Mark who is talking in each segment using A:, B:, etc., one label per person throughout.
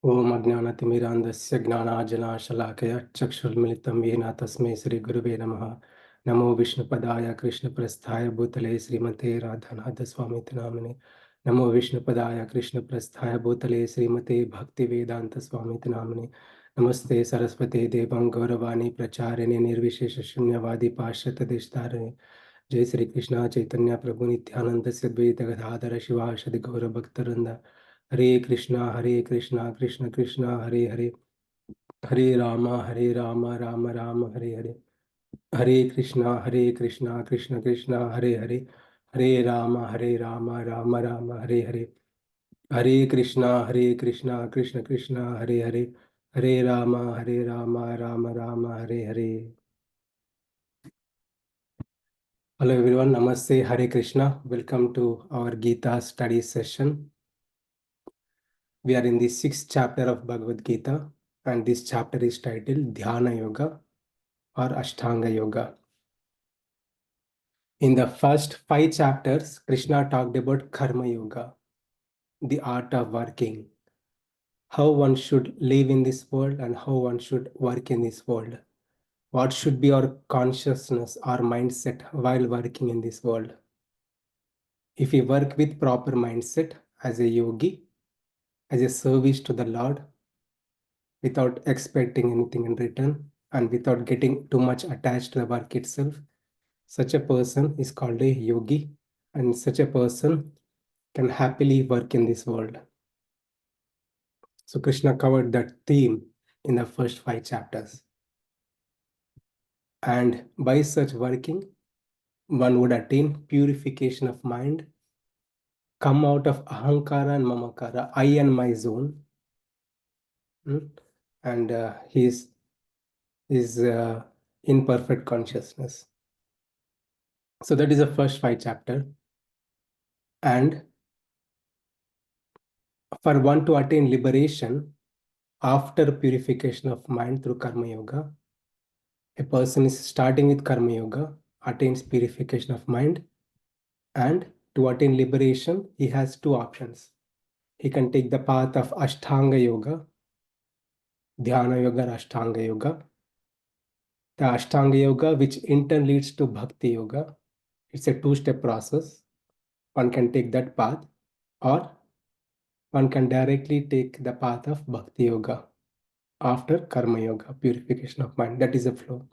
A: ओम अज्ञानतिमिरान्धस्य ज्ञानाञ्जनशलाकया चक्षुर्मिलितं येन तस्मै श्रीगुरुवे नमः। नमो विष्णुपदाय कृष्णप्रस्थाय भूतले श्रीमते राधानाथस्वामिति नामिने। नमो विष्णुपदाय कृष्णप्रस्थाय भूतले श्रीमते भक्तिवेदान्तस्वामिति नामिने। नमस्ते सरस्वते देवं गौरवाणी प्रचारिणे निर्विशेषशून्यवादी पाश्चात्यदेशतारिणे। जय श्री कृष्ण चैतन्य प्रभु नित्यानंद द्वैत गदाधर शिवासदि गौर भक्तवृंद। हरे कृष्णा कृष्ण कृष्ण हरे हरे, हरे राम राम राम हरे हरे। हरे कृष्णा कृष्ण कृष्ण हरे हरे, हरे राम राम राम हरे हरे। हरे कृष्णा कृष्ण कृष्ण हरे हरे, हरे Ram Ram Ram Hare Hare. Hello everyone, Namaste, Hare Krishna. Welcome to our Gita study session. We are in the 6th chapter of Bhagavad Gita, and this chapter is titled Dhyana Yoga or Ashtanga Yoga. In the first 5 chapters, Krishna talked about Karma Yoga, the art of working, how one should live in this world and how one should work in this world. What should be our consciousness, our mindset while working in this world? If we work with proper mindset as a yogi, as a service to the Lord, without expecting anything in return and without getting too much attached to the work itself, such a person is called a yogi, and such a person can happily work in this world. So Krishna covered that theme in the first 5 chapters. And by such working, one would attain purification of mind, come out of ahankara and mamakara, I and my zone, and he is in perfect consciousness. So that is the first 5 chapter. And for one to attain liberation after purification of mind through karma yoga, a person is starting with karma yoga, attains purification of mind, and to attain liberation, he has 2 options. He can take the path of Ashtanga yoga, Dhyana yoga, or Ashtanga yoga. The Ashtanga yoga, which in turn leads to Bhakti yoga, it's a 2-step process. One can take that path, or one can directly take the path of Bhakti yoga after Karma yoga, purification of mind. That is a flow.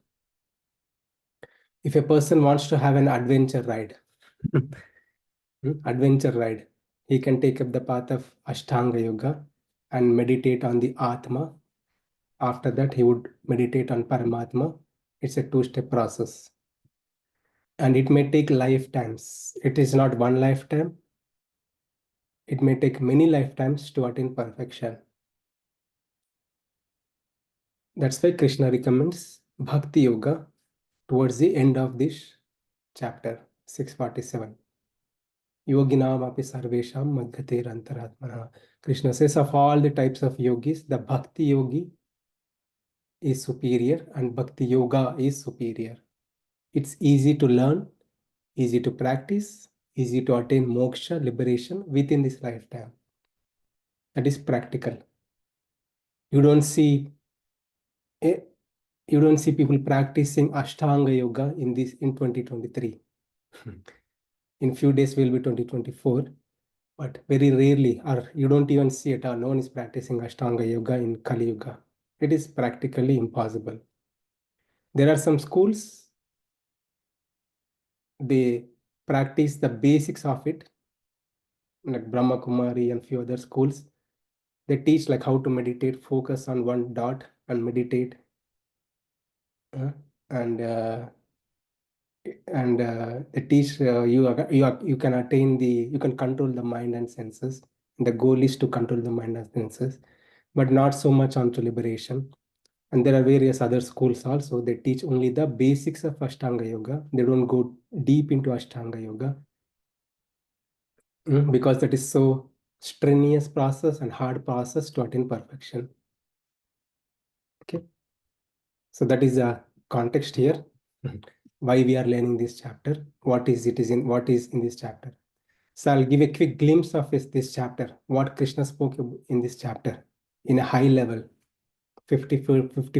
A: If a person wants to have an adventure ride, adventure ride, he can take up the path of Ashtanga yoga and meditate on the Atma. After that, he would meditate on Paramatma. It's a 2-step process. And it may take lifetimes. It is not one lifetime. It may take many lifetimes to attain perfection. That's why Krishna recommends Bhakti Yoga towards the end of this chapter 647. Yoginam api sarvesham madhyater antaratmana. Krishna says of all the types of yogis, the Bhakti Yogi is superior and Bhakti Yoga is superior. It's easy to learn, easy to practice, easy to attain moksha, liberation within this lifetime. That is practical. You don't see people practicing Ashtanga Yoga in 2023. In few days will be 2024, but very rarely, or you don't even see it, or no one is practicing Ashtanga Yoga in Kali Yuga. It is practically impossible. There are some schools, they practice the basics of it, like Brahma Kumari and few other schools. They teach like how to meditate, focus on one dot and meditate. And they teach you can attain you can control the mind and senses. The goal is to control the mind and senses, but not so much onto liberation. And there are various other schools also. They teach only the basics of Ashtanga Yoga. They don't go deep into Ashtanga Yoga because that is so strenuous process and hard process to attain perfection. Okay, so that is the context here. Why we are learning this chapter? What is in this chapter? So I'll give a quick glimpse of this chapter. What Krishna spoke in this chapter. in a high level, 50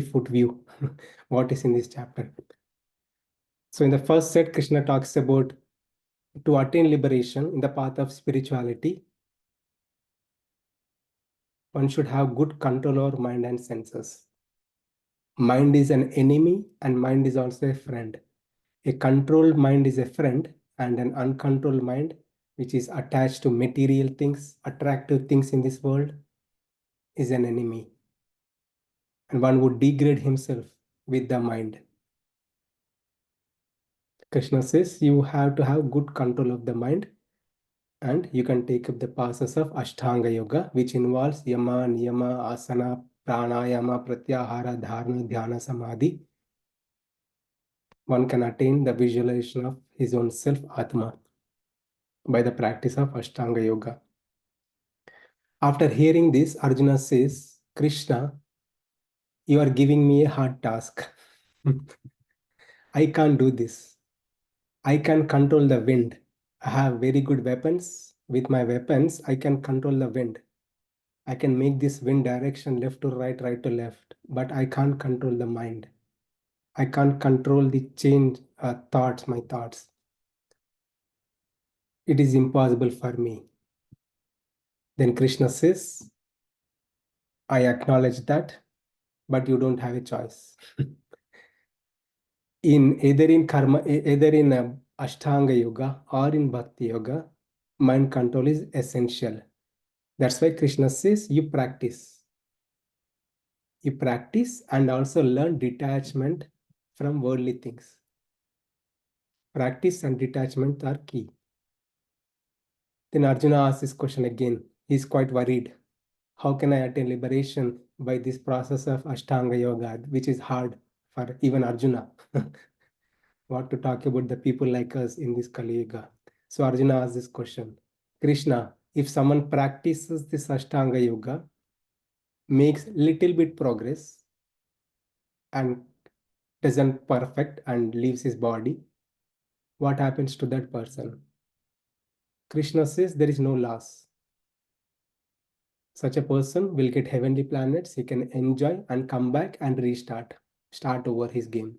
A: foot view, what is in this chapter. So in the first set, Krishna talks about to attain liberation in the path of spirituality, one should have good control over mind and senses. Mind is an enemy and mind is also a friend. A controlled mind is a friend, and an uncontrolled mind, which is attached to material things, attractive things in this world, is an enemy. And one would degrade himself with the mind. Krishna says you have to have good control of the mind, and you can take up the process of Ashtanga Yoga, which involves Yama, Niyama, Asana, Pranayama, Pratyahara, Dharana, Dhyana, Samadhi. One can attain the visualization of his own self, Atma, by the practice of Ashtanga Yoga. After hearing this, Arjuna says, Krishna, you are giving me a hard task. I can't do this. I can control the wind. I have very good weapons. With my weapons, I can control the wind. I can make this wind direction left to right to left, but I can't control the mind. I can't control the change thoughts, my thoughts. It is impossible for me. Then Krishna says, I acknowledge that, but you don't have a choice. Either in karma, either in Ashtanga Yoga or in Bhakti Yoga, mind control is essential. That's why Krishna says you practice. You practice and also learn detachment from worldly things. Practice and detachment are key. Then Arjuna asks this question again. He's quite worried. How can I attain liberation by this process of Ashtanga Yoga, which is hard for even Arjuna? What to talk about the people like us in this Kali Yuga? So Arjuna asks this question. Krishna, if someone practices this Ashtanga Yoga, makes little bit progress and doesn't perfect and leaves his body, what happens to that person? Krishna says there is no loss. Such a person will get heavenly planets, he can enjoy and come back and start over his game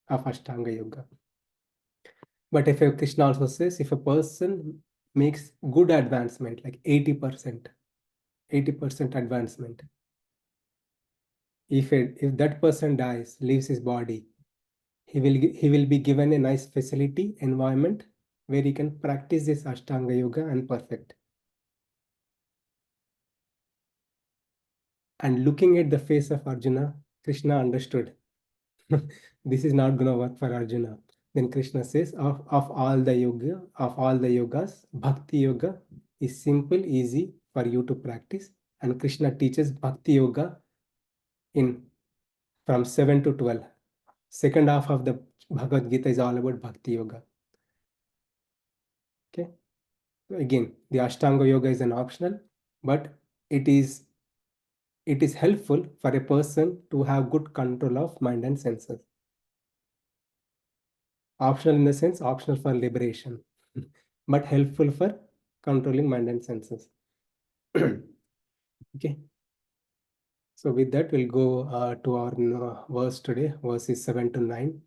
A: of Ashtanga Yoga. But if Krishna also says if a person makes good advancement, like 80%, 80% advancement, if that person dies, leaves his body, he will be given a nice facility, environment where he can practice this Ashtanga Yoga and perfect. And looking at the face of Arjuna, Krishna understood this is not going to work for Arjuna. Then Krishna says, of all the yogas, Bhakti Yoga is simple, easy for you to practice. And Krishna teaches Bhakti Yoga in from 7 to 12. Second half of the Bhagavad Gita is all about Bhakti Yoga. Okay. Again, the Ashtanga Yoga is an optional, but it is helpful for a person to have good control of mind and senses. Optional in the sense, optional for liberation, but helpful for controlling mind and senses. Okay. So with that, we'll go to our verse today, verses 7 to 9.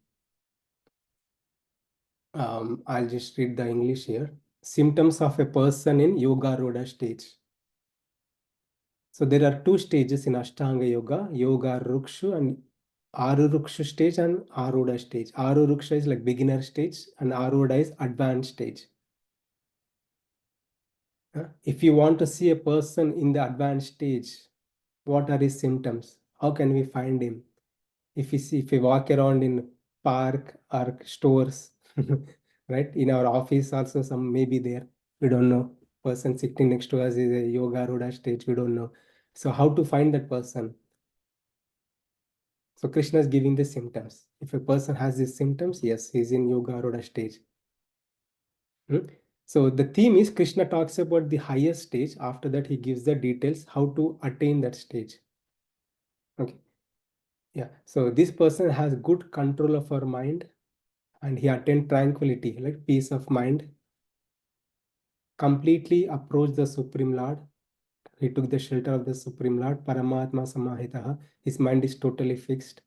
A: I'll just read the English here. Symptoms of a person in Yoga Roda stage. So there are two stages in Ashtanga Yoga, Yoga Rukshu and Arurukshu stage and Aruda stage. Aruruksha is like beginner stage and Aruda is advanced stage. If you want to see a person in the advanced stage, what are his symptoms? How can we find him? If we walk around in park or stores, right? In our office also some may be there. We don't know. Person sitting next to us is a yoga Ruda stage. We don't know. So how to find that person? So Krishna is giving the symptoms. If a person has these symptoms, yes, he's in yoga Ruda stage. So the theme is Krishna talks about the highest stage. After that, he gives the details how to attain that stage. Okay. Yeah. So this person has good control of our mind and he attained tranquility, like peace of mind, completely approach the Supreme Lord, He took the shelter of the Supreme Lord, Paramatma Samahitaha. His mind is totally fixed.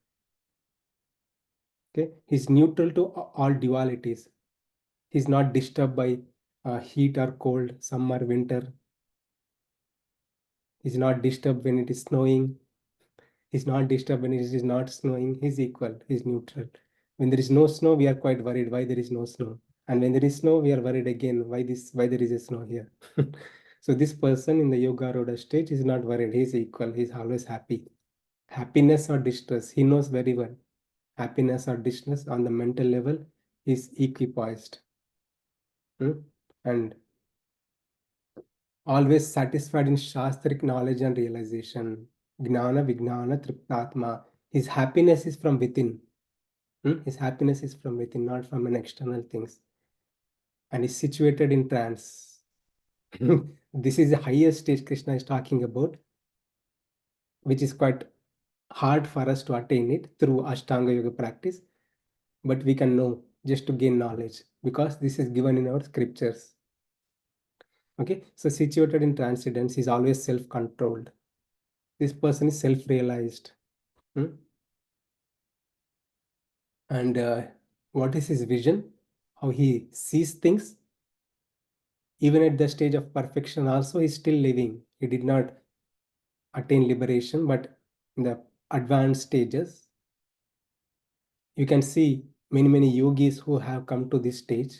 A: Okay, he's neutral to all dualities. He's not disturbed by heat or cold, summer, winter. He's not disturbed when it is snowing. He's not disturbed when it is not snowing. He's equal. He's neutral. When there is no snow, we are quite worried why there is no snow. And when there is snow, we are worried again why there is a snow here. So this person in the Yoga Roda stage is not worried. He's equal. He's always happy. Happiness or distress, he knows very well. Happiness or distress on the mental level is equipoised. And always satisfied in Shastric knowledge and realization. Gnana Vignana Triptatma. His happiness is from within. His happiness is from within, not from an external things. And is situated in trance. This is the highest stage Krishna is talking about, which is quite hard for us to attain it through Ashtanga Yoga practice. But we can know just to gain knowledge because this is given in our scriptures. Okay, so situated in transcendence is always self-controlled. This person is self-realized. And what is his vision? How he sees things. Even at the stage of perfection also, he's still living. He did not attain liberation, but in the advanced stages, you can see many yogis who have come to this stage.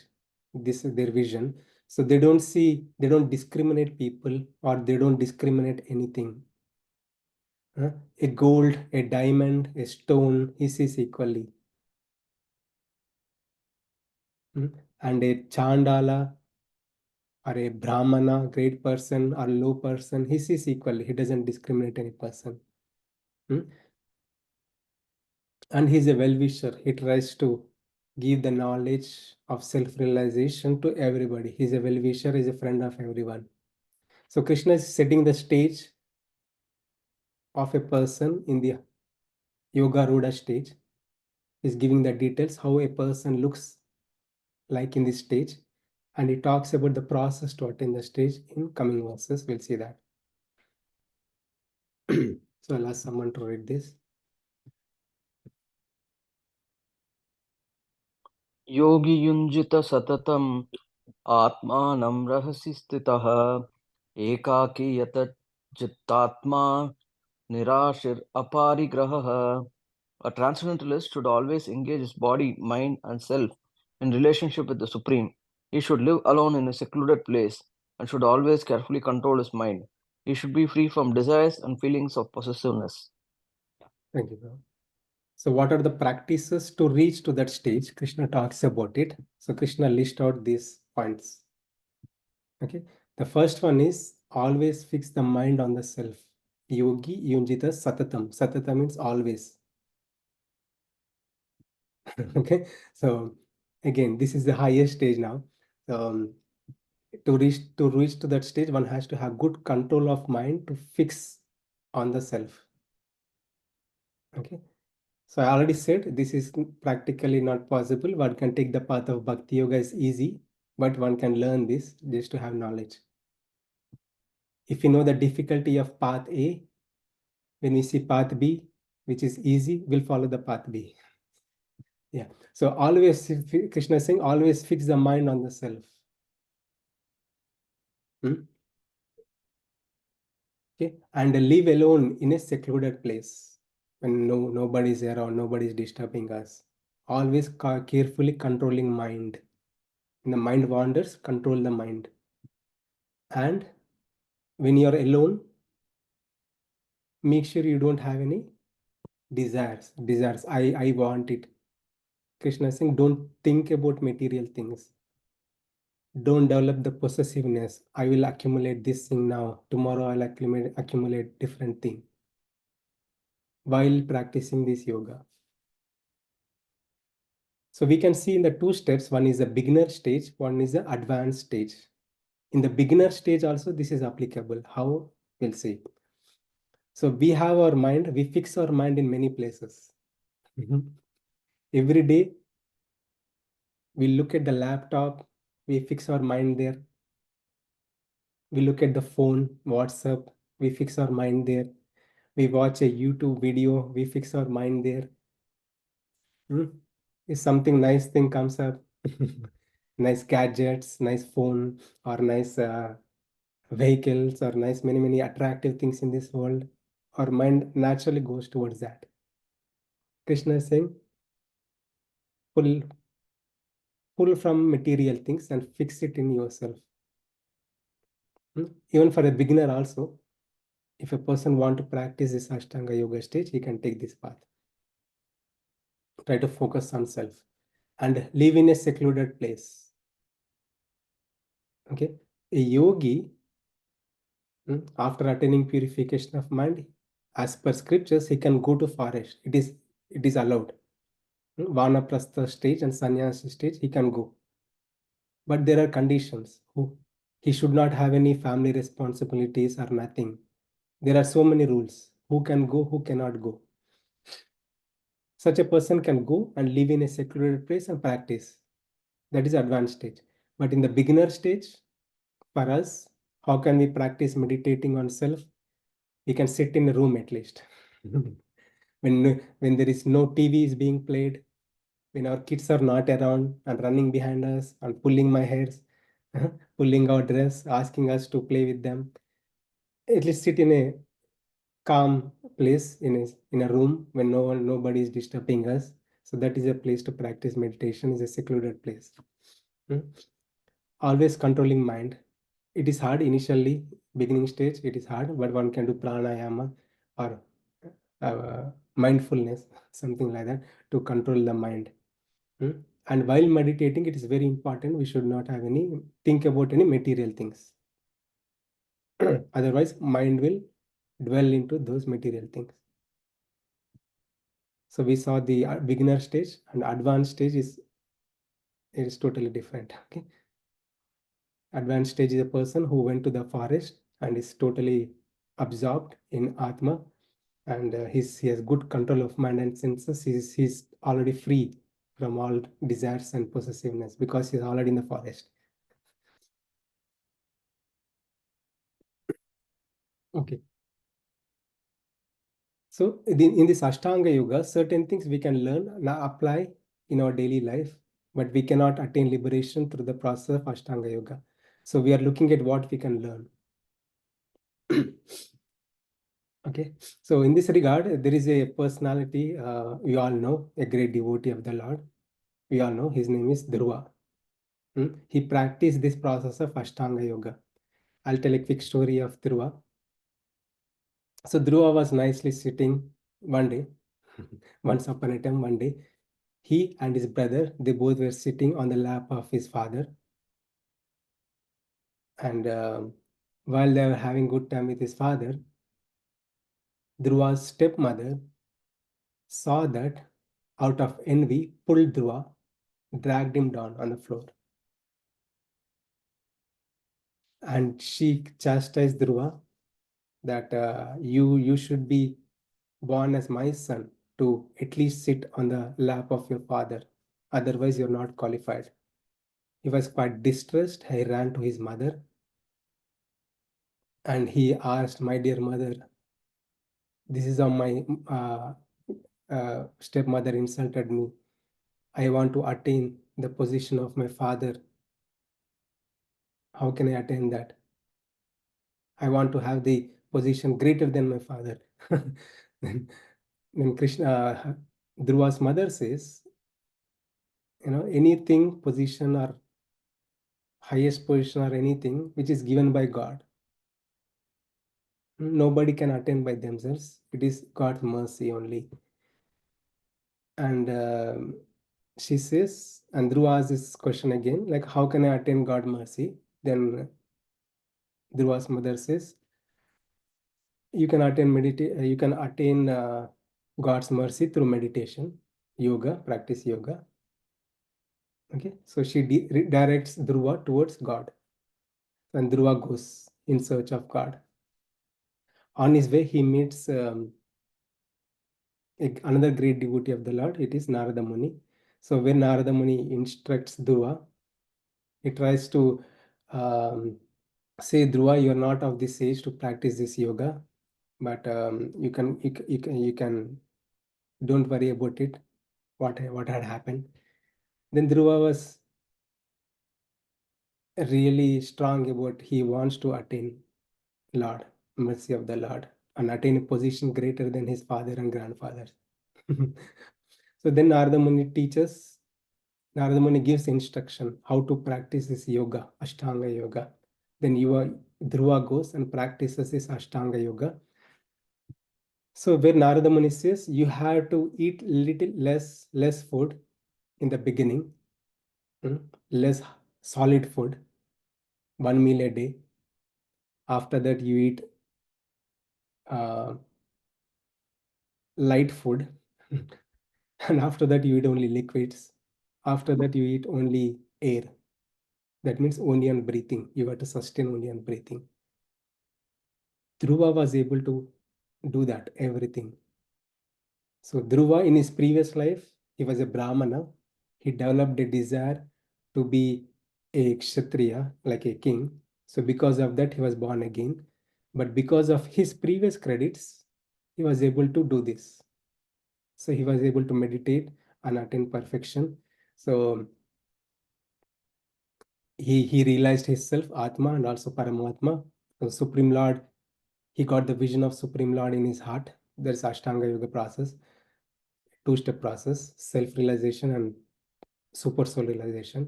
A: This is their vision. So they don't discriminate people, or they don't discriminate anything. A gold, a diamond, a stone, he sees equally. And a chandala or a brahmana, great person or low person, he sees equally. He doesn't discriminate any person. And he's a well-wisher. He tries to give the knowledge of self-realization to everybody. He's a well-wisher, he's a friend of everyone. So Krishna is setting the stage of a person in the Yoga Ruda stage. He's giving the details how a person looks like in this stage. And he talks about the process to attain the stage in coming verses. We'll see that. So I'll ask someone to read this.
B: योगी युञ्जित सततम् आत्मानं रहसि स्थितः एकाकी यतचित्तात्मा निराशिर अपरिग्रहः. A transcendentalist should always engage his body, mind, and self in relationship with the Supreme. He should live alone in a secluded place and should always carefully control his mind. He should be free from desires and feelings of possessiveness.
A: Thank you, bro. So what are the practices to reach to that stage? Krishna talks about it. So Krishna lists out these points. Okay. The first one is always fix the mind on the self. Yogi yunjita satatam. Satatam means always. Okay. So again, this is the highest stage now. To reach to that stage, one has to have good control of mind to fix on the self. Okay. So I already said this is practically not possible. One can take the path of Bhakti Yoga is easy, but one can learn this just to have knowledge. If you know the difficulty of path A, when we see path B, which is easy, we'll follow the path B. Yeah. So always, Krishna is saying, always fix the mind on the self. Okay. And live alone in a secluded place when nobody is around, nobody is disturbing us. Always carefully controlling mind. When the mind wanders, control the mind. And when you're alone, make sure you don't have any desires. I want it. Krishna is saying, don't think about material things. Don't develop the possessiveness. I will accumulate this thing now. Tomorrow I'll accumulate different thing while practicing this yoga. So we can see in the two steps, one is the beginner stage, one is the advanced stage. In the beginner stage also, this is applicable. How? We'll see. So we have our mind, we fix our mind in many places. Every day, we look at the laptop, we fix our mind there. We look at the phone, WhatsApp, we fix our mind there. We watch a YouTube video, we fix our mind there. If something nice thing comes up, nice gadgets, nice phone, or nice vehicles, or nice many attractive things in this world, our mind naturally goes towards that. Krishna is saying, pull pull from material things and fix it in yourself. Even for a beginner also, if a person want to practice this Ashtanga Yoga stage, he can take this path. Try to focus on self and live in a secluded place. Okay, a yogi, after attaining purification of mind, as per scriptures, he can go to forest. It is allowed. Vanaprastha stage and sannyasa stage, he can go. But there are conditions. He should not have any family responsibilities or nothing. There are so many rules. Who can go, who cannot go. Such a person can go and live in a secluded place and practice. That is advanced stage. But in the beginner stage, for us, how can we practice meditating on self? We can sit in a room at least. When there is no TV is being played, when our kids are not around and running behind us and pulling my hairs, pulling our dress, asking us to play with them, at least sit in a calm place in a room when nobody is disturbing us. So that is a place to practice meditation, is a secluded place. Hmm? Always controlling mind. It is hard initially, beginning stage, it is hard, but one can do pranayama or mindfulness, something like that, to control the mind. Hmm? And while meditating, it is very important, we should not have any, think about any material things. Otherwise, mind will dwell into those material things. So we saw the beginner stage, and advanced stage is totally different. Okay, advanced stage is a person who went to the forest and is totally absorbed in Atma, and he has good control of mind and senses. He's already free from all desires and possessiveness because he's already in the forest. Okay. So in this Ashtanga Yoga, certain things we can learn, now apply in our daily life, but we cannot attain liberation through the process of Ashtanga Yoga. So we are looking at what we can learn. Okay, so in this regard, there is a personality we all know, a great devotee of the Lord. We all know his name is Dhruva. He practiced this process of Ashtanga Yoga. I'll tell a quick story of Dhruva. So Dhruva was nicely sitting one day, once upon a time, one day, he and his brother, they both were sitting on the lap of his father. And while they were having good time with his father, Dhruva's stepmother saw that, out of envy, pulled Dhruva, dragged him down on the floor. And she chastised Dhruva that you should be born as my son to at least sit on the lap of your father. Otherwise, you're not qualified. He was quite distressed. He ran to his mother and he asked, "My dear mother, this is how my stepmother insulted me. I want to attain the position of my father. How can I attain that? I want to have the position greater than my father." then Krishna, Dhruva's mother says, anything, position or highest position or anything which is given by God, nobody can attain by themselves. It is God's mercy only. And she says, and Dhruva asks this question again, like, how can I attain God mercy? Then Dhruva's mother says, you can attain God's mercy through meditation, yoga, practice yoga. Okay, so she redirects Dhruva towards God, and Dhruva goes in search of God. On his way, he meets another great devotee of the Lord. It is Narada Muni. So when Narada Muni instructs Dhruva, he tries to um, say, Dhruva, you are not of this age to practice this yoga, but you can don't worry about it. What had happened? Then Dhruva was really strong about he wants to attain Lord, mercy of the Lord, and attain a position greater than his father and grandfather. So then Narada Muni teaches, Narada Muni gives instruction how to practice this yoga, Ashtanga yoga. Then Dhruva goes and practices this Ashtanga yoga. So where Narada Muni says you have to eat little less food in the beginning, less solid food, 1 meal a day. After that, you eat uh, light food, and after that, you eat only liquids. After that, you eat only air. That means only on breathing. You have to sustain only on breathing. Dhruva was able to do that, everything. So Dhruva, in his previous life, he was a Brahmana. He developed a desire to be a Kshatriya, like a king. So because of that, he was born again. But because of his previous credits, he was able to do this. So he was able to meditate and attain perfection. So he realized himself, Atma and also Paramatma. So Supreme Lord, he got the vision of Supreme Lord in his heart. There's Ashtanga Yoga process, two-step process, self-realization and super soul realization.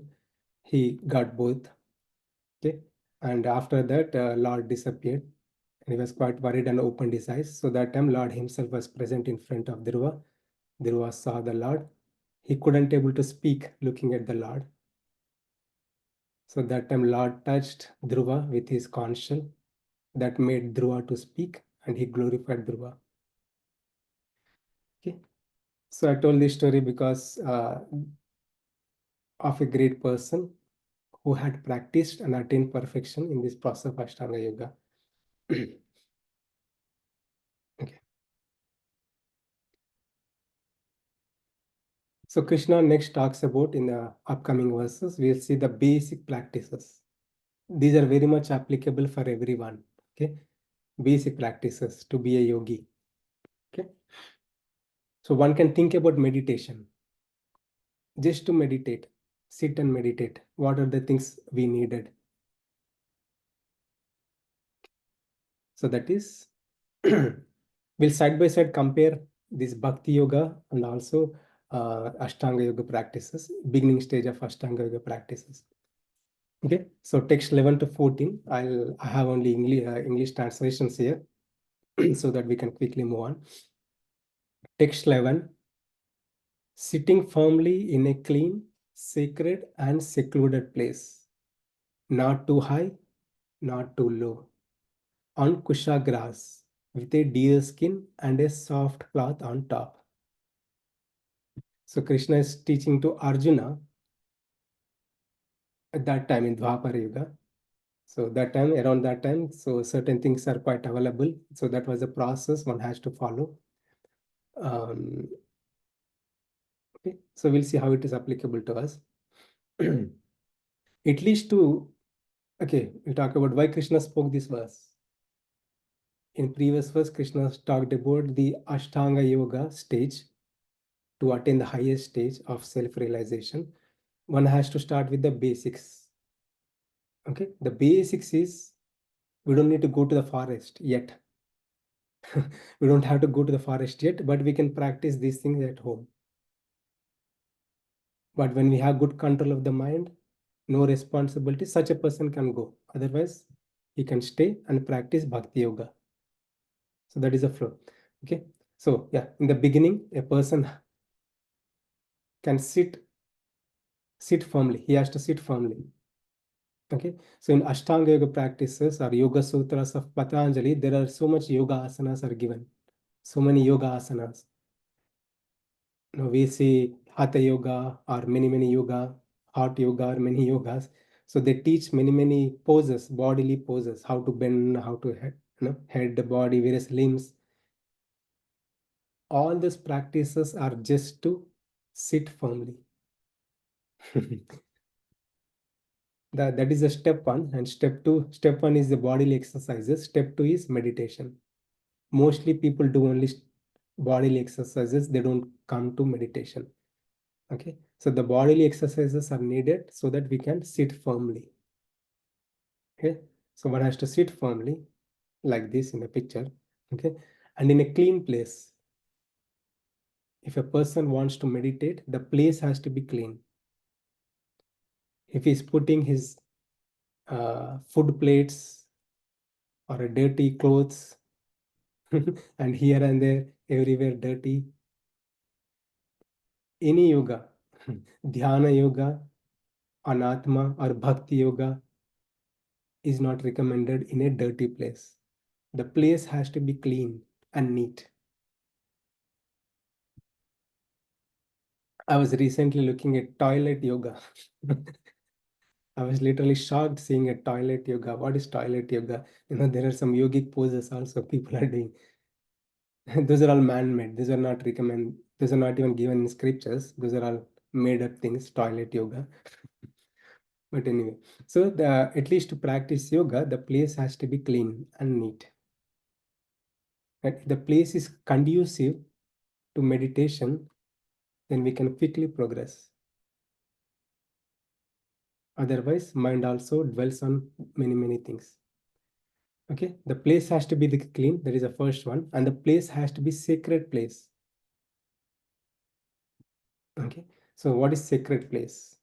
A: He got both. Okay. And after that, Lord disappeared. And he was quite worried and opened his eyes. So that time, Lord himself was present in front of Dhruva. Dhruva saw the Lord. He couldn't able to speak looking at the Lord. So that time, Lord touched Dhruva with his conch shell. That made Dhruva to speak, and he glorified Dhruva. Okay. So I told this story because of a great person who had practiced and attained perfection in this process of Ashtanga Yoga. Okay. So Krishna next talks about in the upcoming verses, we'll see the basic practices. These are very much applicable for everyone. Okay. Basic practices to be a yogi. Okay. So one can think about meditation. Just to meditate, sit and meditate. What are the things we needed? So that is, we'll side by side compare this Bhakti Yoga and also Ashtanga Yoga practices, beginning stage of Ashtanga Yoga practices. Okay, so text 11 to 14, I have only English translations here so that we can quickly move on. Text 11, sitting firmly in a clean, sacred and secluded place, not too high, not too low, on kusha grass with a deer skin and a soft cloth on top. So Krishna is teaching to Arjuna at that time in Dwapara Yuga. So that time, around that time, so certain things are quite available. So that was a process one has to follow. Okay, so we'll see how it is applicable to us. It leads to, okay, we'll talk about why Krishna spoke this verse. In previous verse, Krishna talked about the Ashtanga Yoga stage. To attain the highest stage of self-realization, one has to start with the basics. Okay, the basics is we don't need to go to the forest yet. We don't have to go to the forest yet, but we can practice these things at home. But when we have good control of the mind, no responsibility, such a person can go. Otherwise, he can stay and practice Bhakti Yoga. So that is a flow. Okay. So yeah, in the beginning, a person can sit firmly. He has to sit firmly. Okay. So in Ashtanga Yoga practices or Yoga Sutras of Patanjali, there are so much yoga asanas are given. So many yoga asanas. We see Hatha Yoga or many yoga, heart yoga or many yogas. So they teach many poses, bodily poses, how to bend, how to head the body, various limbs. All these practices are just to sit firmly. That is the step one. And step two, step one is the bodily exercises. Step two is meditation. Mostly people do only bodily exercises. They don't come to meditation. Okay. So the bodily exercises are needed so that we can sit firmly. Okay. So one has to sit firmly like this in the picture. Okay. And in a clean place. If a person wants to meditate, the place has to be clean. If he's putting his food plates or a dirty clothes and here and there, everywhere dirty, any yoga, dhyana yoga, anatma or bhakti yoga is not recommended in a dirty place. The place has to be clean and neat. I was recently looking at toilet yoga. I was literally shocked seeing a toilet yoga. What is toilet yoga? There are some yogic poses also people are doing. Those are all man-made. These are not recommend. Those are not even given in scriptures. Those are all made-up things. Toilet yoga. But anyway, so at least to practice yoga, the place has to be clean and neat. And if the place is conducive to meditation, then we can quickly progress. Otherwise, mind also dwells on many things. Okay, the place has to be clean. That is the first one, and the place has to be sacred place. Okay, so what is sacred place?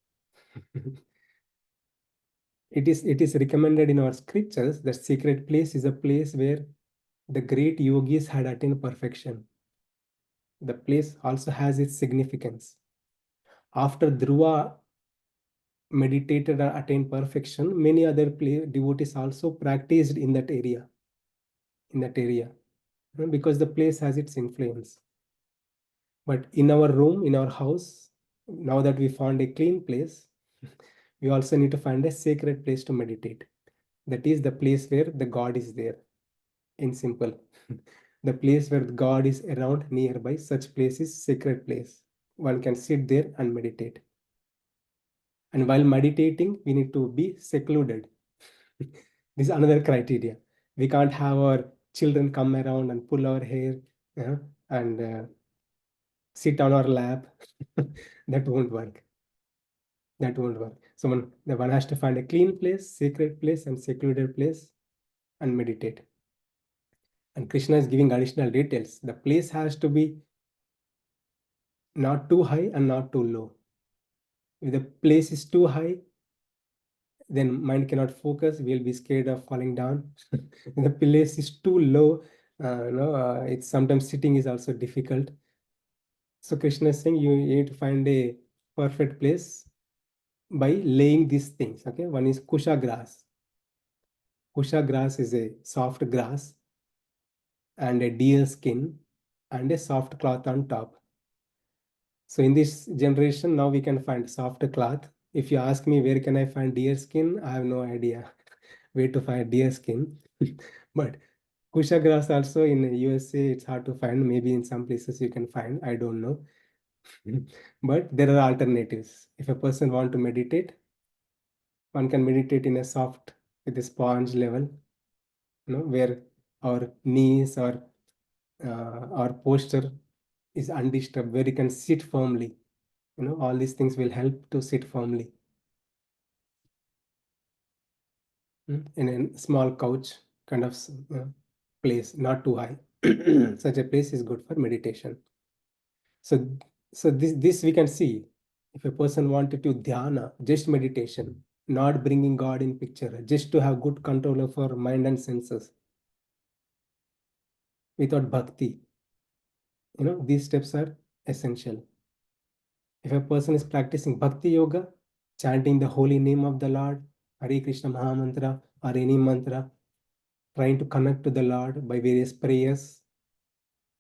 A: It is recommended in our scriptures that sacred place is a place where the great yogis had attained perfection. The place also has its significance. After Dhruva meditated and attained perfection, many other devotees also practiced in that area. Because the place has its influence. But in our room, in our house, now that we found a clean place, we also need to find a sacred place to meditate. That is the place where the God is there. In simple, the place where God is around nearby, such place is sacred place. One can sit there and meditate. And while meditating, we need to be secluded. This is another criteria. We can't have our children come around and pull our hair, and sit on our lap. That won't work. That won't work. So one has to find a clean place, sacred place, and secluded place and meditate. And Krishna is giving additional details. The place has to be not too high and not too low. If the place is too high, then mind cannot focus. We'll be scared of falling down. If the place is too low, it's sometimes sitting is also difficult. So Krishna is saying you need to find a perfect place by laying these things. Okay, one is kusha grass. Kusha grass is a soft grass and a deer skin and a soft cloth on top. So in this generation, now we can find soft cloth. If you ask me where can I find deer skin, I have no idea where to find deer skin. But kusha grass also in USA, it's hard to find. Maybe in some places you can find, I don't know. But there are alternatives. If a person want to meditate, one can meditate in a soft with a sponge level, where our knees or our posture is undisturbed, where you can sit firmly. All these things will help to sit firmly. In a small couch kind of place, not too high. Such a place is good for meditation. So, this we can see. If a person wanted to dhyana, just meditation, not bringing God in picture, just to have good control over mind and senses, without bhakti, these steps are essential. If a person is practicing bhakti yoga, chanting the holy name of the Lord, Hare Krishna Mahamantra, or any mantra, trying to connect to the Lord by various prayers,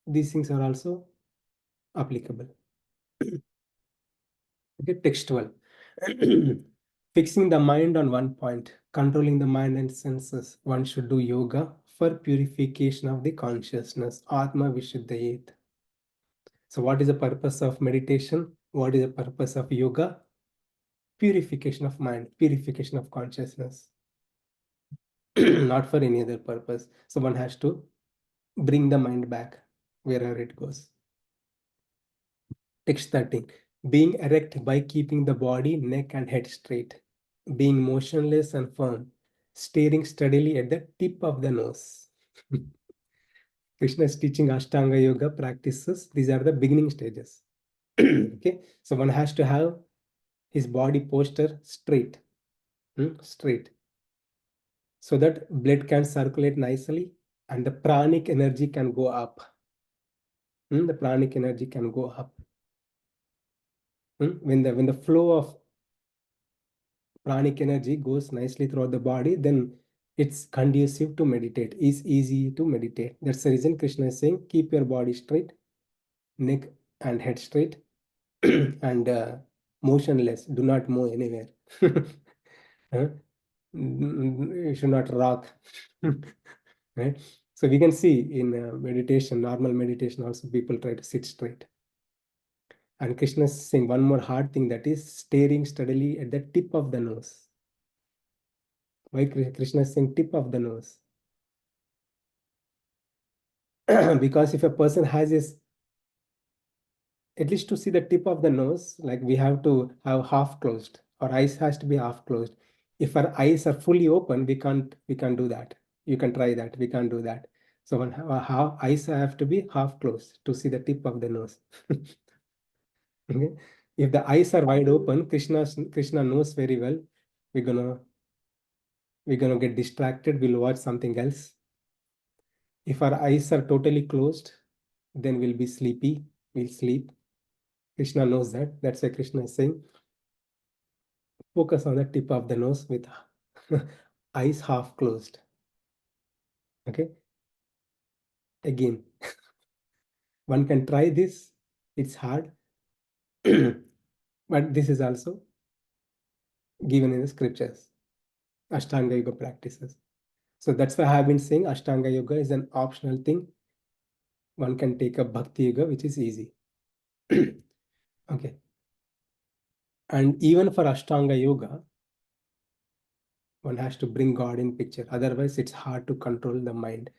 A: these things are also applicable. Okay, textual. Fixing the mind on one point, controlling the mind and senses. One should do yoga for purification of the consciousness, Atma Vishuddhayet. So, what is the purpose of meditation? What is the purpose of yoga? purification of mind, purification of consciousness, not for any other purpose. So one has to bring the mind back wherever it goes. Text 13. Being erect by keeping the body, neck, and head straight. Being motionless and firm. Staring steadily at the tip of the nose. Krishna is teaching Ashtanga Yoga practices. These are the beginning stages. Okay, so one has to have his body posture straight, straight, so that blood can circulate nicely and the pranic energy can go up. The pranic energy can go up. When the flow of pranic energy goes nicely throughout the body, then it's conducive to meditate. It's easy to meditate. That's the reason Krishna is saying keep your body straight, neck and head straight, and motionless. Do not move anywhere. Huh? You should not rock. Right? So we can see in meditation, normal meditation, also people try to sit straight. And Krishna is saying one more hard thing, that is staring steadily at the tip of the nose. Why Krishna is saying tip of the nose? Because if a person has his, at least to see the tip of the nose, like we have to have half closed. Our eyes has to be half closed. If our eyes are fully open, we can't do that. You can try that. We can't do that. So when our eyes have to be half closed to see the tip of the nose. Okay? If the eyes are wide open, Krishna knows very well we're gonna get distracted. We'll watch something else. If our eyes are totally closed, then we'll be sleepy. We'll sleep. Krishna knows that. That's why Krishna is saying, focus on the tip of the nose with eyes half closed. Okay. Again, one can try this. It's hard, but this is also given in the scriptures. Ashtanga Yoga practices. So that's why I have been saying Ashtanga Yoga is an optional thing. One can take a Bhakti Yoga, which is easy. Okay. And even for Ashtanga Yoga, one has to bring God in picture. Otherwise, it's hard to control the mind.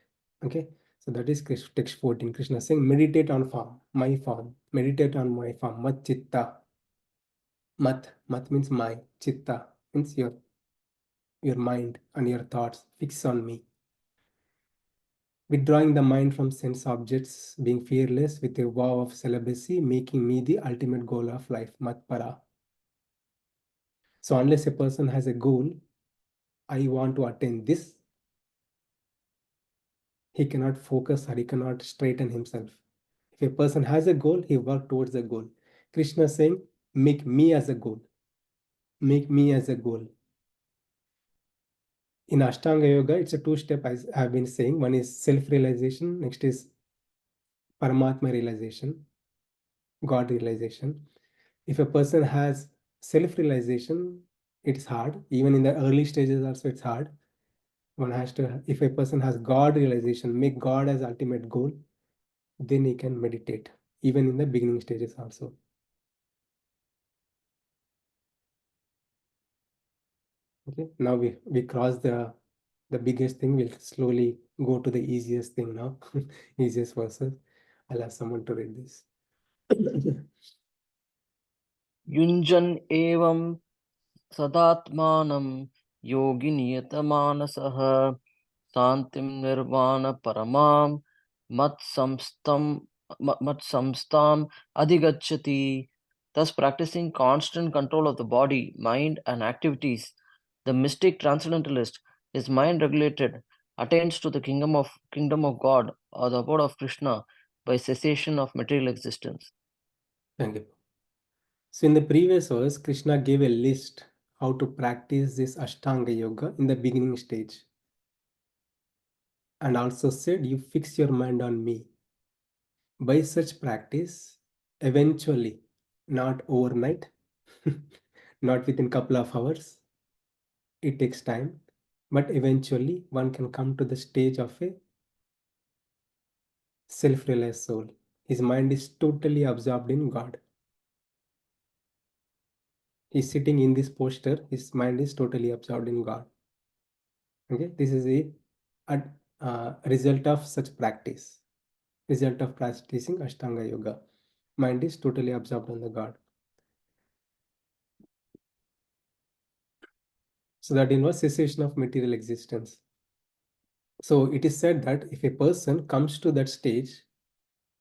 A: Okay. So that is text 14. Krishna saying, meditate on form, my form. Meditate on my form. Mat chitta. Mat means my. Chitta means your mind and your thoughts. Fix on me. Withdrawing the mind from sense objects, being fearless with a vow of celibacy, making me the ultimate goal of life. Mat para. So unless a person has a goal, I want to attain this, he cannot focus or he cannot straighten himself. If a person has a goal, he works towards the goal. Krishna is saying, make me as a goal. Make me as a goal. In Ashtanga Yoga, it's a two-step, as I have been saying. One is self-realization, next is Paramatma realization, God realization. If a person has self-realization, it's hard. Even in the early stages also, it's hard. One has to, if a person has God realization, make God as ultimate goal, then he can meditate, even in the beginning stages also. Okay, now we cross the biggest thing. We'll slowly go to the easiest thing now. Easiest verses. I'll ask someone to read this.
B: युञ्जन् एवं सदात्मानं योगी नियतमानसः शान्तिं निर्वाणपरमां मत्संस्थाम् अधिगच्छति. Thus, practicing constant control of the body, mind, and activities, the mystic transcendentalist, his mind regulated, attains to the kingdom of God or the abode of Krishna by cessation of material existence.
A: Thank you. So in the previous verse, Krishna gave a list how to practice this Ashtanga Yoga in the beginning stage. And also said, you fix your mind on me. By such practice, eventually, not overnight, not within couple of hours, it takes time, but eventually one can come to the stage of a self-realized soul. His mind is totally absorbed in God. He's sitting in this posture, his mind is totally absorbed in God. Okay, this is a result of such practice, result of practicing Ashtanga Yoga. Mind is totally absorbed on the God. So that involves cessation of material existence. So it is said that if a person comes to that stage,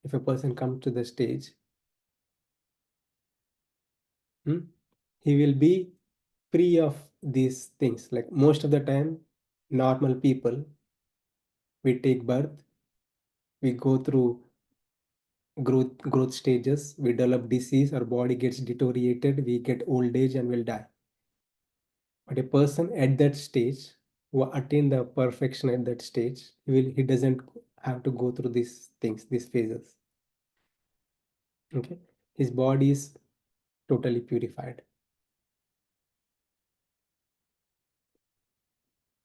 A: if a person comes to the stage, he will be free of these things. Like most of the time, normal people, we take birth, we go through growth stages, we develop disease, our body gets deteriorated, we get old age and will die. But a person at that stage who attain the perfection at that stage, he doesn't have to go through these things, these phases. Okay, his body is totally purified.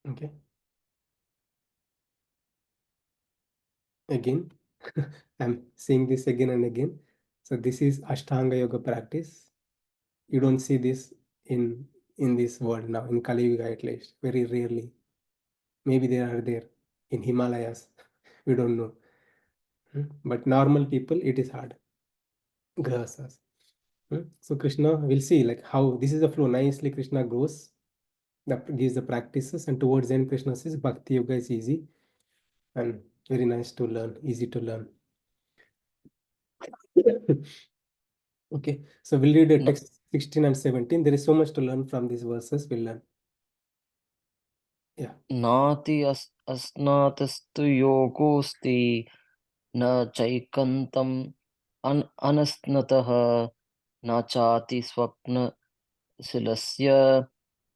A: Okay, again, I'm saying this again and again. So this is Ashtanga Yoga practice. You don't see this in this world now, in Kali Yuga at least, very rarely. Maybe they are there in Himalayas. We don't know. But normal people, it is hard. Grahasas. So Krishna, we'll see like how this is the flow. Nicely Krishna goes, that gives the practices, and towards the end Krishna says Bhakti Yoga is easy and very nice to learn, easy to learn. Okay, so we'll read the
B: No,
A: text 16 and 17. There is so much to learn from these verses. We'll learn. Yeah.
B: नाति अस्नातस्तु योगोऽस्ति न चैकन्तम् अनस्नतः न चाति स्वप्नशिलस्य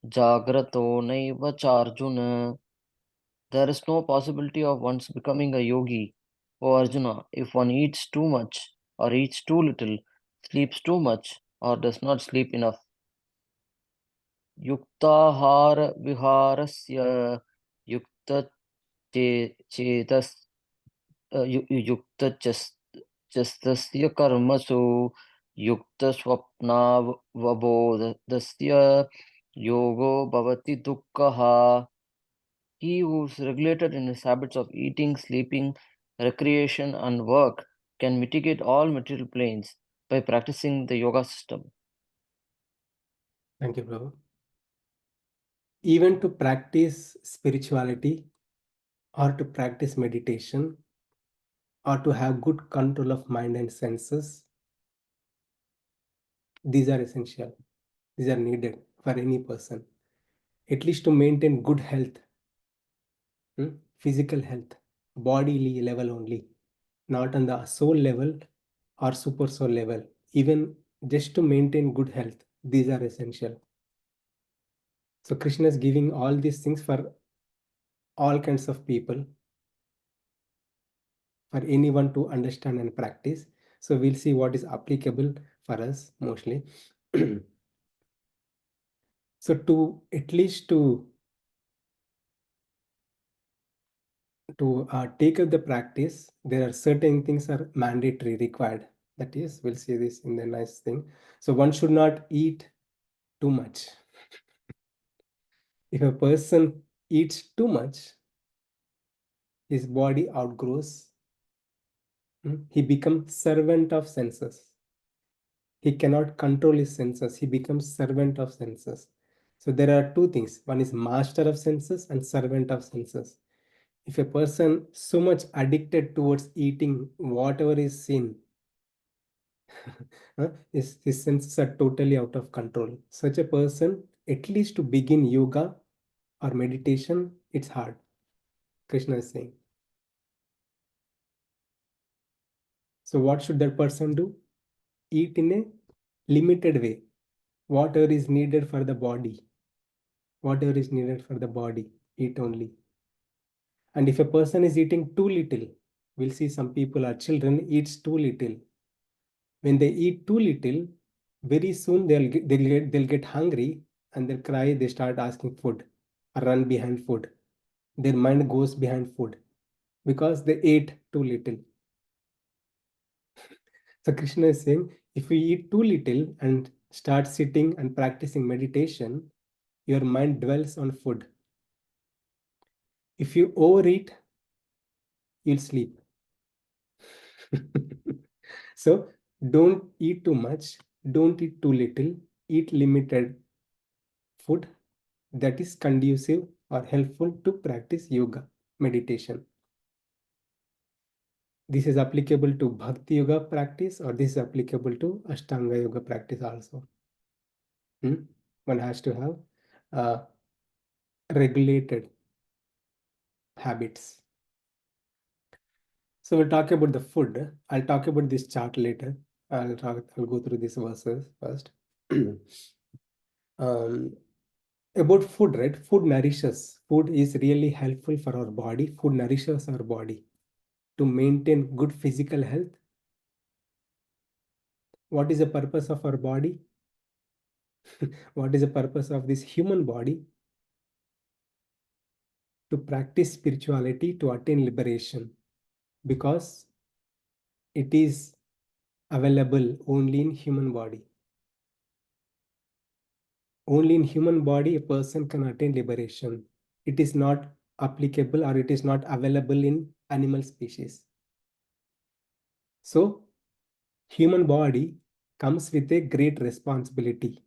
B: जाग्रतो नैव चार्जुन. There is no possibility of one's becoming a yogi, O Arjuna, if one eats too much or eats too little, sleeps too much or does not sleep enough. युक्ताहार विहारस्य युक्तचेतस् युक्तचस्तस्य कर्मसु युक्तस्वप्नावबोधस्य योगो भवति दुःखः. He who is regulated in his habits of eating, sleeping, recreation, and work can mitigate all material planes by practicing the yoga system.
A: Thank you, Prabhu. Even to practice spirituality or to practice meditation or to have good control of mind and senses, these are essential. These are needed for any person, at least to maintain good health, physical health, bodily level only, not on the soul level or super soul level. Even just to maintain good health, these are essential. So Krishna is giving all these things for all kinds of people, for anyone to understand and practice. So we'll see what is applicable for us mostly. So to at least to take up the practice, there are certain things are mandatory required. That is, we'll see this in the nice thing. So one should not eat too much. If a person eats too much, his body outgrows. He becomes servant of senses. He cannot control his senses. He becomes servant of senses. So there are two things. One is master of senses and servant of senses. If a person so much addicted towards eating whatever is seen, his senses are totally out of control. Such a person, at least to begin yoga or meditation, it's hard. Krishna is saying. So what should that person do? Eat in a limited way. Whatever is needed for the body. Whatever is needed for the body, eat only. And if a person is eating too little, we'll see some people, our children, eats too little. When they eat too little, very soon they'll get hungry and they'll cry, they start asking food or run behind food. Their mind goes behind food because they ate too little. So Krishna is saying, if we eat too little and start sitting and practicing meditation, your mind dwells on food. If you overeat, you'll sleep. So don't eat too much, don't eat too little, eat limited food that is conducive or helpful to practice yoga, meditation. This is applicable to Bhakti Yoga practice, or this is applicable to Ashtanga Yoga practice also. One has to have regulated habits. So we'll talk about the food. I'll talk about this chart later. I'll go through these verses first. um, about food, right? Food nourishes. Food is really helpful for our body. Food nourishes our body to maintain good physical health. What is the purpose of our body? What is the purpose of this human body? To practice spirituality, to attain liberation, because it is available only in human body. Only in human body a person can attain liberation. It is not applicable, or it is not available in animal species. So human body comes with a great responsibility.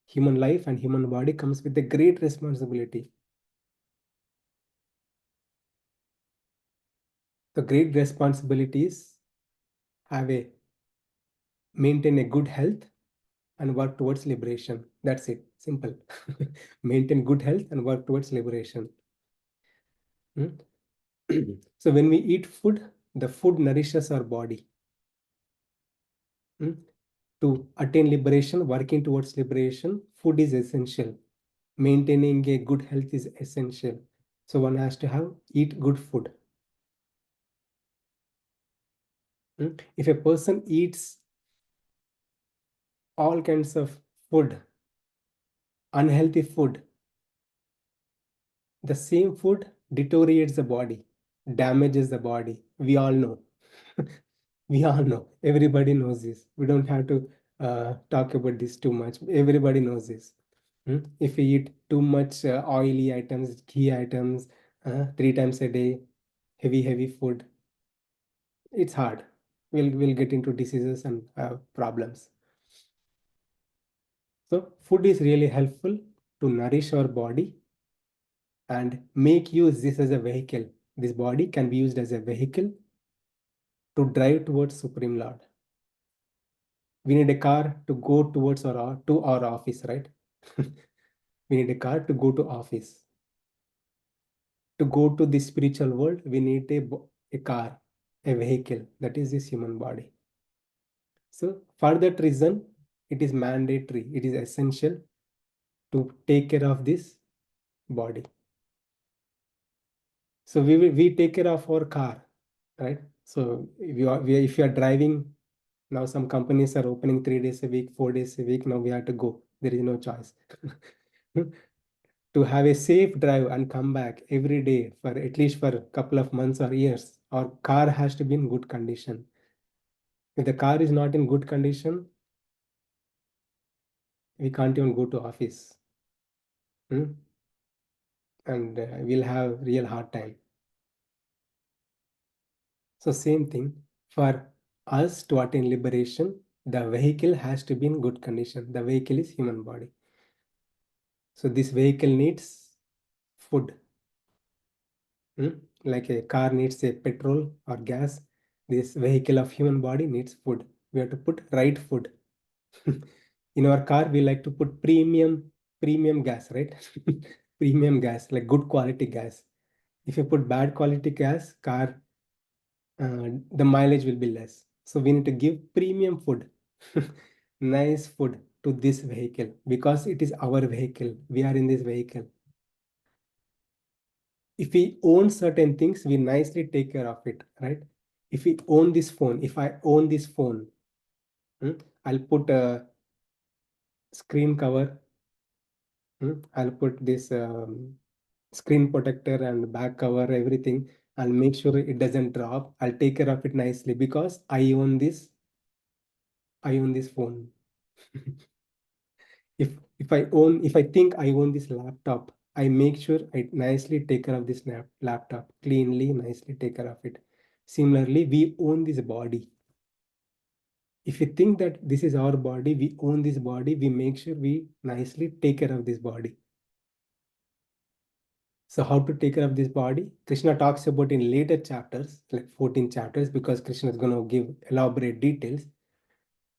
A: Human life and human body comes with a great responsibility. The great responsibilities have a maintain a good health and work towards liberation. That's it. Simple. Maintain good health and work towards liberation. So when we eat food, the food nourishes our body. To attain liberation, working towards liberation, food is essential. Maintaining a good health is essential. So one has to have eat good food. If a person eats all kinds of food, unhealthy food, the same food deteriorates the body, damages the body. We all know. We all know. Everybody knows this. We don't have to talk about this too much. Everybody knows this. If we eat too much oily items, ghee items, 3 times a day, heavy food, it's hard. We'll get into diseases and problems. So food is really helpful to nourish our body and make use this as a vehicle. This body can be used as a vehicle to drive towards Supreme Lord. We need a car to go towards our office, right? We need a car to go to office. To go to the spiritual world, we need a car, a vehicle. That is this human body. So for that reason, it is mandatory, it is essential to take care of this body. So we take care of our car, right? So if you are driving, now some companies are opening 3 days a week, 4 days a week. Now we have to go. There is no choice. To have a safe drive and come back every day for at least for a couple of months or years, our car has to be in good condition. If the car is not in good condition, we can't even go to office. And we'll have real hard time. So same thing, for us to attain liberation, the vehicle has to be in good condition. The vehicle is human body. So this vehicle needs food. Like a car needs a petrol or gas, this vehicle of human body needs food. We have to put right food. In our car, we like to put premium gas, right? Premium gas, like good quality gas. If you put bad quality gas, car, the mileage will be less. So we need to give premium food, nice food to this vehicle, because it is our vehicle. We are in this vehicle. If we own certain things, we nicely take care of it, right? If we own this phone, if I own this phone, I'll put a screen cover. I'll put this screen protector and back cover, everything. I'll make sure it doesn't drop. I'll take care of it nicely because I own this phone. If I think I own this laptop, I make sure I nicely take care of this laptop, cleanly, nicely take care of it. Similarly, we own this body. If we think that this is our body, we own this body, we make sure we nicely take care of this body. So how to take care of this body? Krishna talks about in later chapters, like 14 chapters, because Krishna is going to give elaborate details,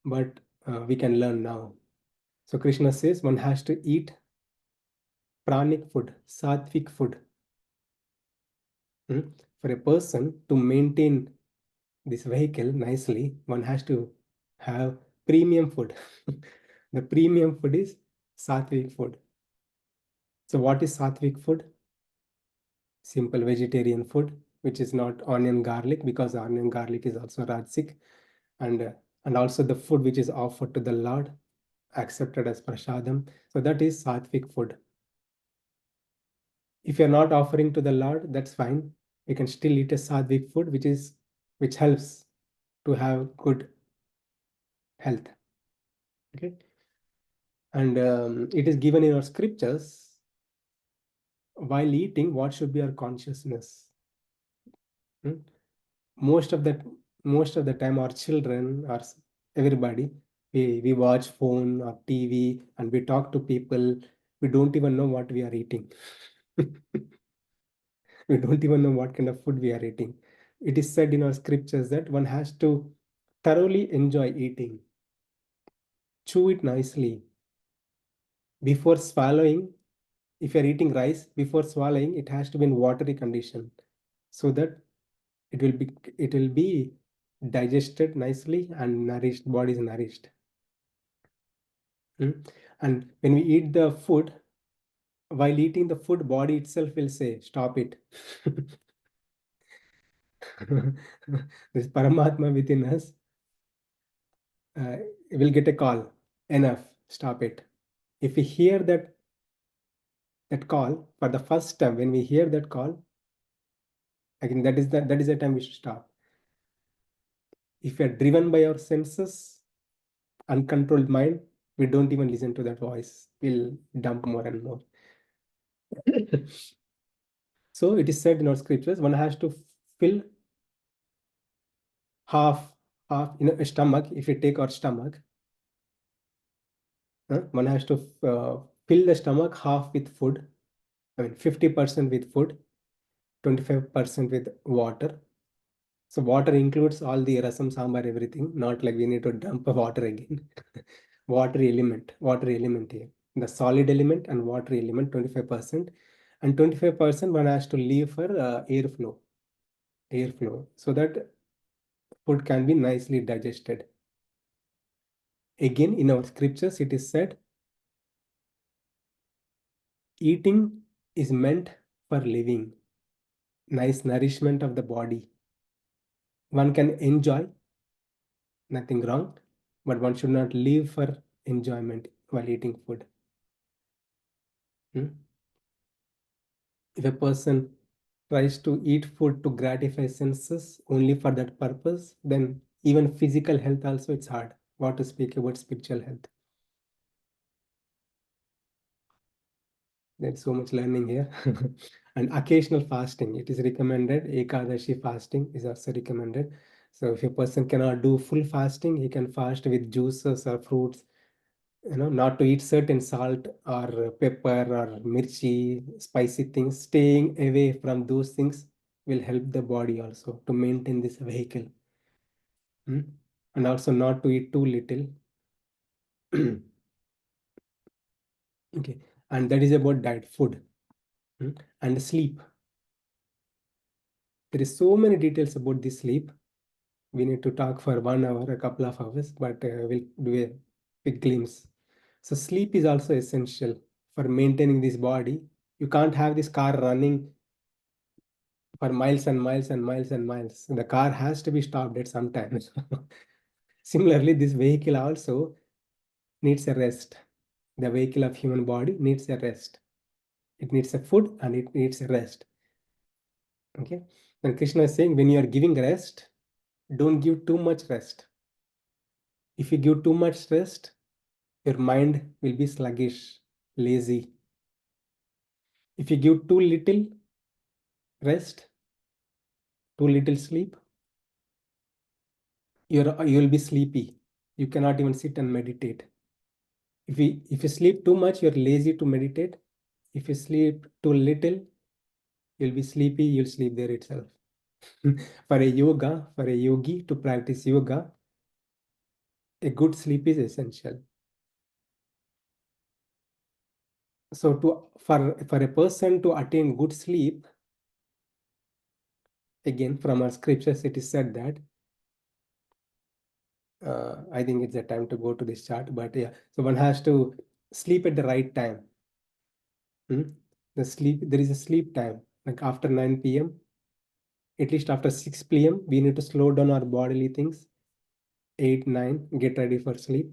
A: but we can learn now. So Krishna says one has to eat pranic food, sattvic food. For a person to maintain this vehicle nicely, one has to have premium food. The premium food is sattvic food. So what is sattvic food? Simple vegetarian food, which is not onion garlic, because onion garlic is also rajasic, and also the food which is offered to the Lord, accepted as prasadam. So that is sattvic food. If you're not offering to the Lord, that's fine. You can still eat a sattvic food, which helps to have good health. Okay, and it is given in our scriptures. While eating, what should be our consciousness? Hmm? most of the most of the time our children or everybody, we watch phone or TV and we talk to people, we don't even know what we are eating. We don't even know what kind of food we are eating. It is said in our scriptures that one has to thoroughly enjoy eating, chew it nicely before swallowing. If you're eating rice, before swallowing it has to be in watery condition, so that it will be digested nicely and nourished, body is nourished. And when we eat the food, while eating the food, body itself will say stop it. This Paramatma within us will get a call, enough, stop it. If we hear that call for the first time, when we hear that call, again, that is the time we should stop. If we are driven by our senses, uncontrolled mind, we don't even listen to that voice. We'll dump more and more. So it is said in our scriptures, one has to fill half, a stomach. If you take our stomach, one has to fill the stomach half with food. I mean, 50% with food, 25% with water. So water includes all the rasam, sambar, everything. Not like we need to dump water again. Water element here. The solid element and water element 25%, and 25% one has to leave for airflow, so that food can be nicely digested. Again, in our scriptures, it is said, eating is meant for living, nice nourishment of the body. One can enjoy, nothing wrong, but one should not live for enjoyment while eating food. If a person tries to eat food to gratify senses only for that purpose, then even physical health also it's hard. What to speak about spiritual health? There's so much learning here. And occasional fasting, it is recommended. Ekadashi fasting is also recommended. So if a person cannot do full fasting, he can fast with juices or fruits, not to eat certain salt or pepper or mirchi, spicy things. Staying away from those things will help the body also to maintain this vehicle. And also not to eat too little. Okay, and that is about diet, food. And sleep. There is so many details about this sleep. We need to talk for 1 hour, a couple of hours, but we'll do a quick glimpse. So sleep is also essential for maintaining this body. You can't have this car running for miles and miles and miles and miles. The car has to be stopped at some time. Similarly, this vehicle also needs a rest. The vehicle of human body needs a rest. It needs a food and it needs a rest. Okay. And Krishna is saying, when you are giving rest, don't give too much rest. If you give too much rest, your mind will be sluggish, lazy. If you give too little rest, too little sleep, you'll be sleepy. You cannot even sit and meditate. If you sleep too much, you're lazy to meditate. If you sleep too little, you'll be sleepy, you'll sleep there itself. For a yogi to practice yoga, a good sleep is essential. So for a person to attain good sleep, again from our scriptures it is said that I think it's a time to go to this chart, but yeah, so one has to sleep at the right time. Hmm? There is a sleep time, like after 9 p.m., at least after 6 p.m., we need to slow down our bodily things. 8, 9, get ready for sleep,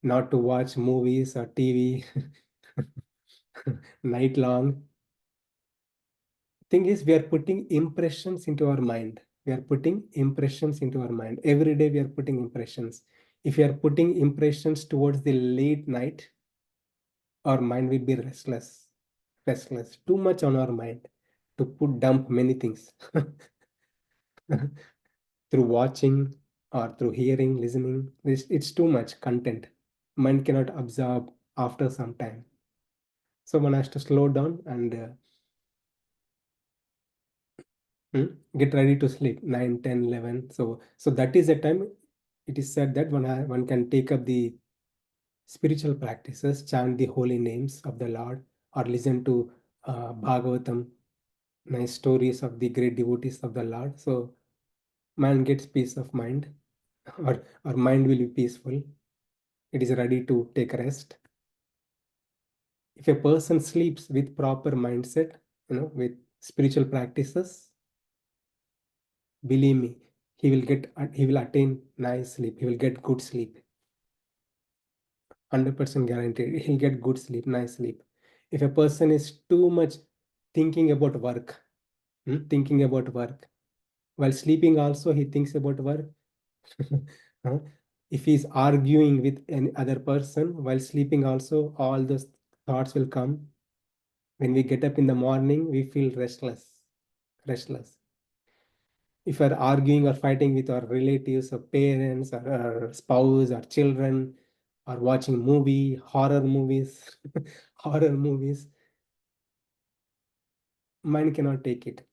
A: not to watch movies or TV night long. Thing is, we are putting impressions into our mind. We are putting impressions into our mind. Every day we are putting impressions. If we are putting impressions towards the late night, our mind will be restless, too much on our mind to put dump many things through watching or through hearing, listening. It's too much content. Mind cannot absorb after some time. So one has to slow down and get ready to sleep 9, 10, 11. So that is the time it is said that one can take up the spiritual practices, chant the holy names of the Lord, or listen to Bhagavatam, nice stories of the great devotees of the Lord. So man gets peace of mind, or mind will be peaceful. It is ready to take rest. If a person sleeps with proper mindset, with spiritual practices, believe me, he will attain nice sleep. He will get good sleep. 100% guaranteed. He'll get good sleep, nice sleep. If a person is too much thinking about work, thinking about work, while sleeping also he thinks about work. Huh? If he's arguing with any other person while sleeping also, all those thoughts will come. When we get up in the morning, we feel restless. If we're arguing or fighting with our relatives or parents or our spouse or children, or watching horror movies, horror movies, mind cannot take it.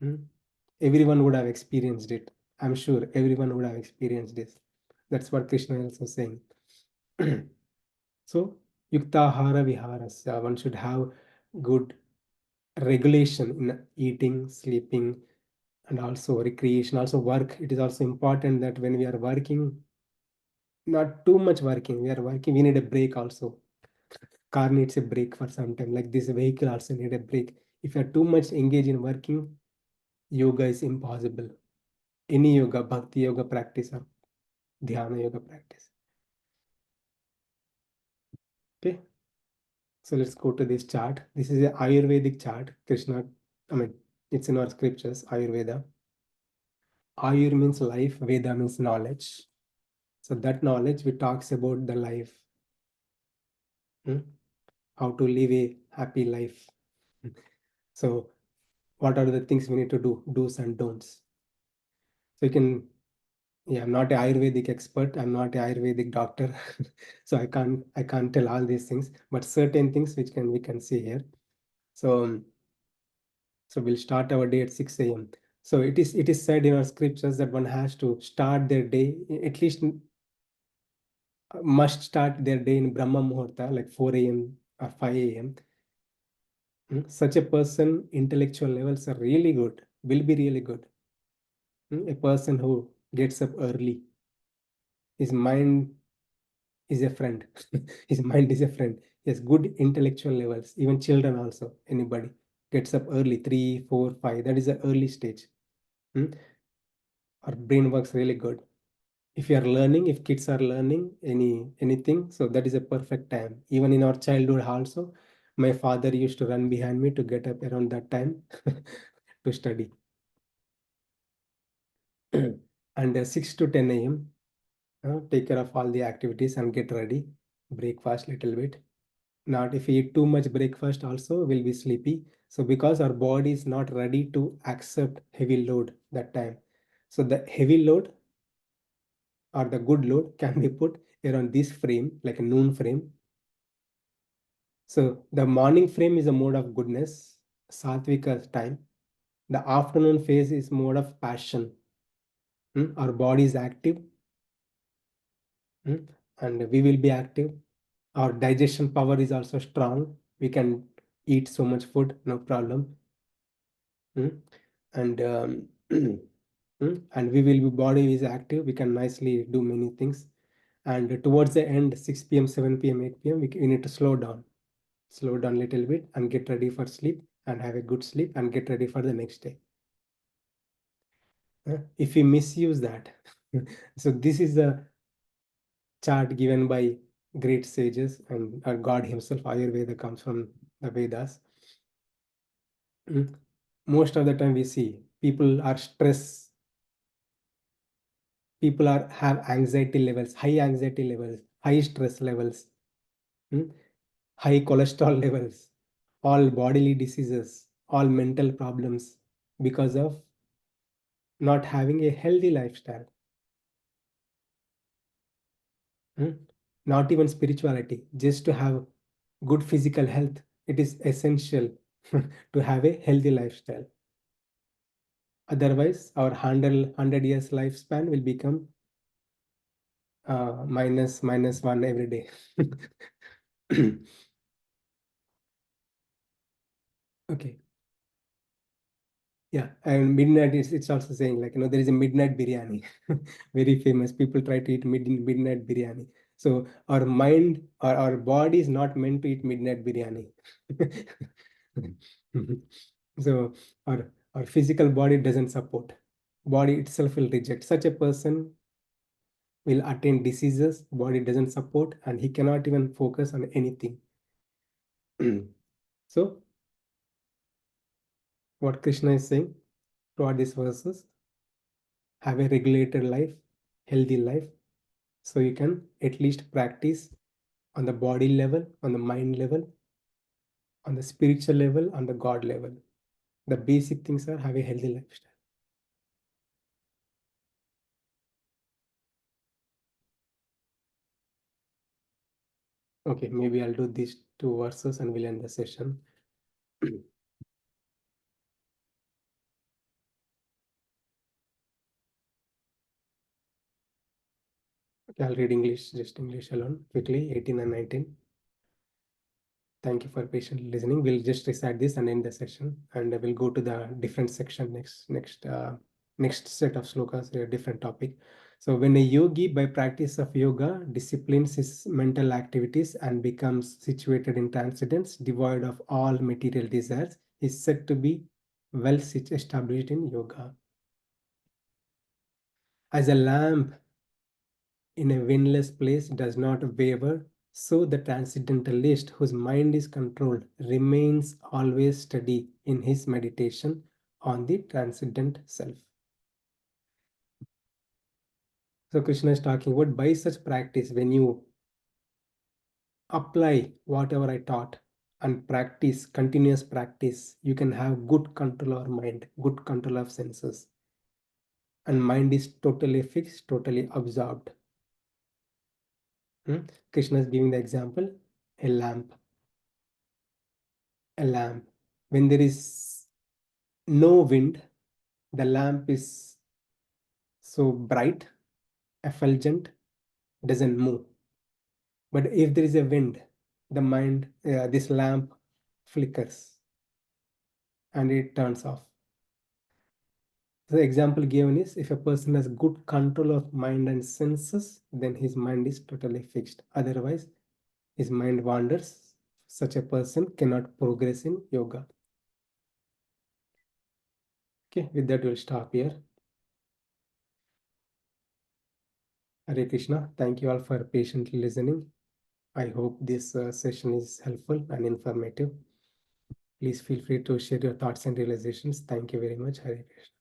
A: Hmm? Everyone would have experienced it. I'm sure everyone would have experienced this. That's what Krishna is also saying. So, yuktahara viharasya, one should have good regulation in eating, sleeping, and also recreation, also work. It is also important that when we are working, not too much working, we are working, we need a break also. Car needs a break for some time, like this vehicle also need a break. If you are too much engaged in working, yoga is impossible. Any yoga, bhakti yoga practice or dhyana yoga practice. Okay, so let's go to this chart. This is a Ayurvedic chart. Krishna, I mean, it's in our scriptures, Ayurveda. Ayur means life, Veda means knowledge. So that knowledge we talks about the life, hmm? How to live a happy life. So what are the things we need to do, do's and don'ts. So you can, yeah, I'm not a Ayurvedic expert. I'm not a Ayurvedic doctor. So I can't tell all these things, but certain things which we can see here. So so we'll start our day at 6 a.m. So it is said in our scriptures that one has to start their day, at least must start their day in Brahma Muhurta, like 4 a.m. or 5 a.m. Such a person, intellectual levels are really good, will be really good. A person who gets up early, his mind is a friend. His mind is a friend. He has good intellectual levels. Even children also, anybody gets up early, 3, 4, 5. That is the early stage. Hmm? Our brain works really good. If you are learning, if kids are learning anything, so that is a perfect time. Even in our childhood also, my father used to run behind me to get up around that time to study. And 6 to 10 a.m. Take care of all the activities and get ready. breakfast little bit. Not if we eat too much breakfast also we'll be sleepy. So because our body is not ready to accept heavy load that time. So the heavy load or the good load can be put around this frame, like a noon frame. So the morning frame is a mode of goodness, satvika time. The afternoon phase is mode of passion. Our body is active, and we will be active. Our digestion power is also strong. We can eat so much food, no problem. And and we will be body is active. We can nicely do many things. And towards the end, 6 p.m., 7 p.m., 8 p.m., we need to slow down a little bit and get ready for sleep and have a good sleep and get ready for the next day. If we misuse that, so this is the chart given by great sages and God himself. Ayurveda comes from the Vedas. Most of the time we see people are stressed, people are have anxiety levels, high anxiety levels, high stress levels, mm, high cholesterol levels, all bodily diseases, all mental problems because of not having a healthy lifestyle. Not even spirituality, just to have good physical health. It is essential to have a healthy lifestyle. Otherwise, our 100 years lifespan will become minus one every day. Okay. Yeah, and midnight is it's also saying like there is a midnight biryani, very famous. People try to eat midnight biryani. So our mind or our body is not meant to eat midnight biryani. So our physical body doesn't support. Body itself will reject. Such a person will attain diseases. Body doesn't support, and he cannot even focus on anything. So what Krishna is saying throughout these verses, have a regulated life, healthy life, so you can at least practice on the body level, on the mind level, on the spiritual level, on the God level. The basic things are have a healthy lifestyle. Okay, maybe I'll do these two verses and we'll end the session. Okay, I'll read English, just English alone, quickly, 18 and 19. Thank you for patiently listening. We'll just recite this and end the session, and we'll go to the different section next set of slokas, a different topic. So when a yogi, by practice of yoga, disciplines his mental activities and becomes situated in transcendence, devoid of all material desires, is said to be well established in yoga. As a lamp in a windless place does not waver, so the transcendentalist, whose mind is controlled, remains always steady in his meditation on the transcendent self. So Krishna is talking about by such practice, when you apply whatever I taught and practice, continuous practice, you can have good control of mind, good control of senses. And mind is totally fixed, totally absorbed. Krishna is giving the example, a lamp. A lamp. When there is no wind, the lamp is so bright, effulgent, doesn't move. But if there is a wind, the mind, this lamp flickers and it turns off. The example given is if a person has good control of mind and senses, then his mind is totally fixed. Otherwise, his mind wanders. Such a person cannot progress in yoga. Okay, with that, we'll stop here. Hare Krishna. Thank you all for patiently listening. I hope this session is helpful and informative. Please feel free to share your thoughts and realizations. Thank you very much. Hare Krishna.